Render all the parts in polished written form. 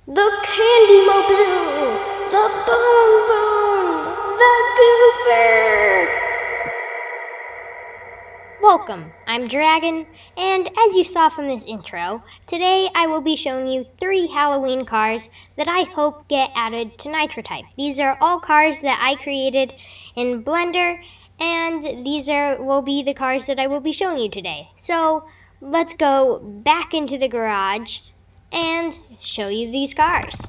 The Candy Mobile, the Bone Bone, the Gooper. Welcome, I'm Dragon, and as you saw from this intro, today I will be showing you 3 Halloween cars that I hope get added to Nitro Type. These are all cars that I created in Blender, and these will be the cars that I will be showing you today. So let's go back into the garage and show you these cars.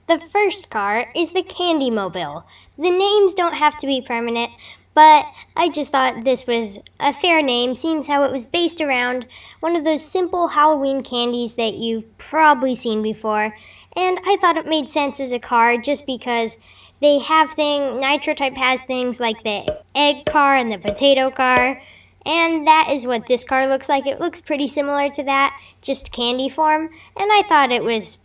The first car is the Candy Mobile. The names don't have to be permanent, but I just thought this was a fair name, seeing how it was based around one of those simple Halloween candies that you've probably seen before. And I thought it made sense as a car just because they have Nitro Type has things like the egg car and the potato car. And that is what this car looks like. It looks pretty similar to that, just candy form. And I thought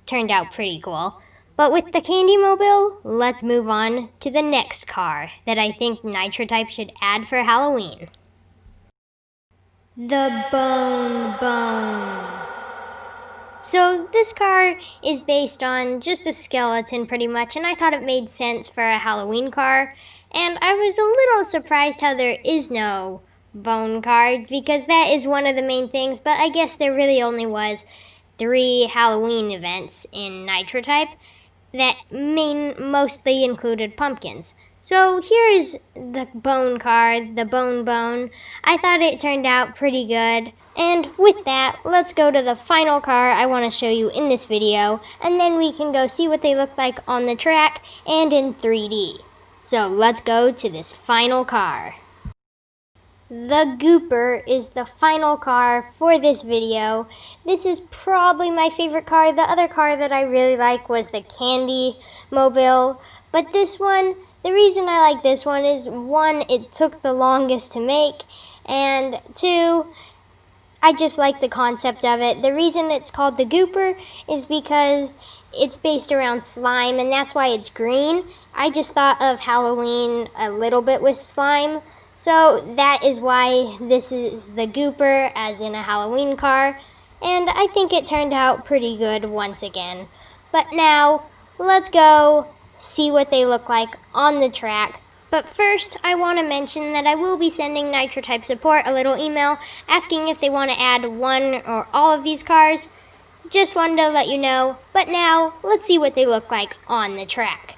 turned out pretty cool. But with the Candy Mobile, let's move on to the next car that I think Nitro Type should add for Halloween. The Bone Bone. So this car is based on just a skeleton pretty much, and I thought it made sense for a Halloween car. And I was a little surprised how there is no bone card, because that is one of the main things, but I guess there really only was 3 Halloween events in Nitro Type that mostly included pumpkins. So here's the bone card, the bone bone. I thought it turned out pretty good. And with that, let's go to the final car I want to show you in this video, and then we can go see what they look like on the track and in 3D. So let's go to this final car. The Gooper is the final car for this video. This is probably my favorite car. The other car that I really like was the Candy Mobile. But this one, the reason I like this one is 1, it took the longest to make, and 2, I just like the concept of it. The reason it's called the Gooper is because it's based around slime, and that's why it's green. I just thought of Halloween a little bit with slime. So that is why this is the Gooper, as in a Halloween car, and I think it turned out pretty good once again. But now, let's go see what they look like on the track. But first, I want to mention that I will be sending Nitro Type Support a little email asking if they want to add one or all of these cars. Just wanted to let you know, but now, let's see what they look like on the track.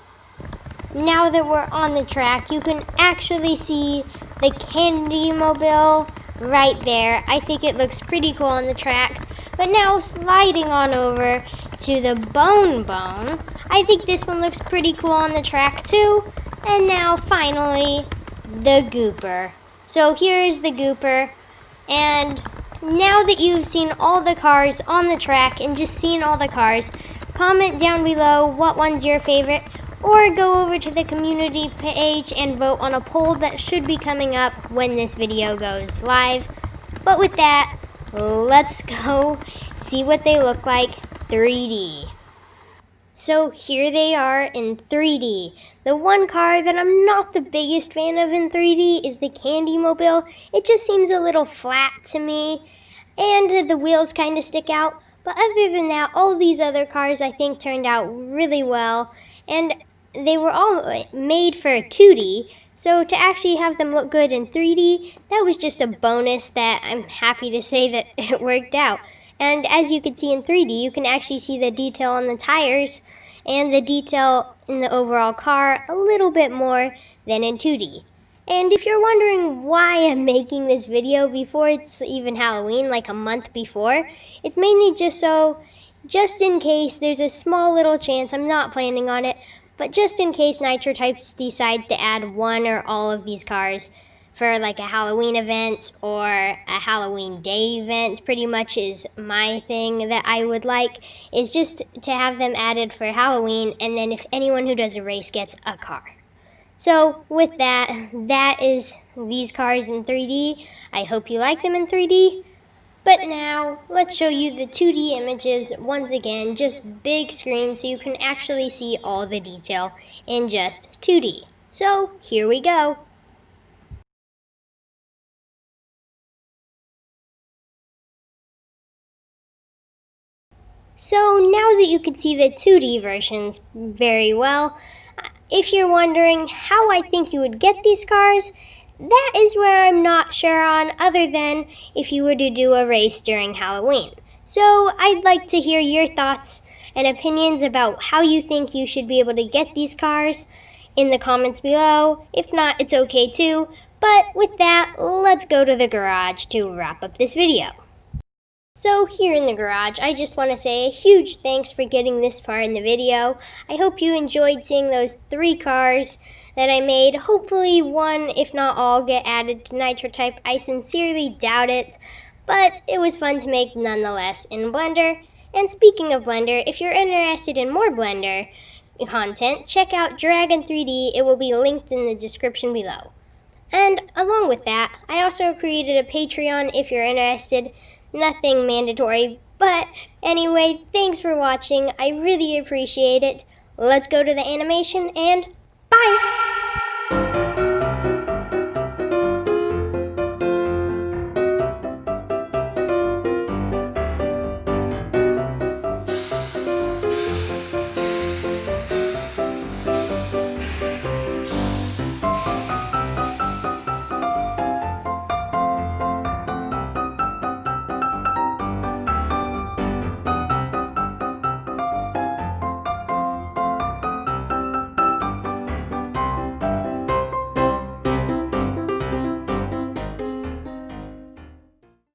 Now that we're on the track, you can actually see the Candy Mobile right there. I think it looks pretty cool on the track. But now sliding on over to the Bone Bone, I think this one looks pretty cool on the track too. And now finally, the Gooper. So here's the Gooper, and now that you've seen all the cars on the track and just seen all the cars, comment down below what one's your favorite, or go over to the community page and vote on a poll that should be coming up when this video goes live. But with that, let's go see what they look like 3D. So here they are in 3D. The one car that I'm not the biggest fan of in 3D is the Candy Mobile. It just seems a little flat to me, and the wheels kind of stick out. But other than that, all these other cars I think turned out really well, and they were all made for 2D, so to actually have them look good in 3D, that was just a bonus that I'm happy to say that it worked out. And as you can see in 3D, you can actually see the detail on the tires and the detail in the overall car a little bit more than in 2D. And if you're wondering why I'm making this video before it's even Halloween, like a month before, it's mainly just in case there's a small little chance, I'm not planning on it, but just in case Nitro Types decides to add one or all of these cars for like a Halloween event or a Halloween day event, pretty much is my thing that I would like, is just to have them added for Halloween, and then if anyone who does a race gets a car. So with that is these cars in 3D. I hope you like them in 3D. But now, let's show you the 2D images once again, just big screen so you can actually see all the detail in just 2D. So, here we go. So now that you can see the 2D versions very well, if you're wondering how I think you would get these cars, that is where I'm not sure on, other than if you were to do a race during Halloween. So I'd like to hear your thoughts and opinions about how you think you should be able to get these cars in the comments below. If not, it's okay too. But with that, let's go to the garage to wrap up this video. So here in the garage, I just want to say a huge thanks for getting this far in the video. I hope you enjoyed seeing those 3 cars that I made. Hopefully one, if not all, get added to Nitro type. I sincerely doubt it, but it was fun to make nonetheless in Blender. And speaking of Blender, if you're interested in more Blender content, check out Dragon 3D. It will be linked in the description below. And along with that, I also created a Patreon if you're interested. Nothing mandatory, but anyway, thanks for watching. I really appreciate it. Let's go to the animation and bye!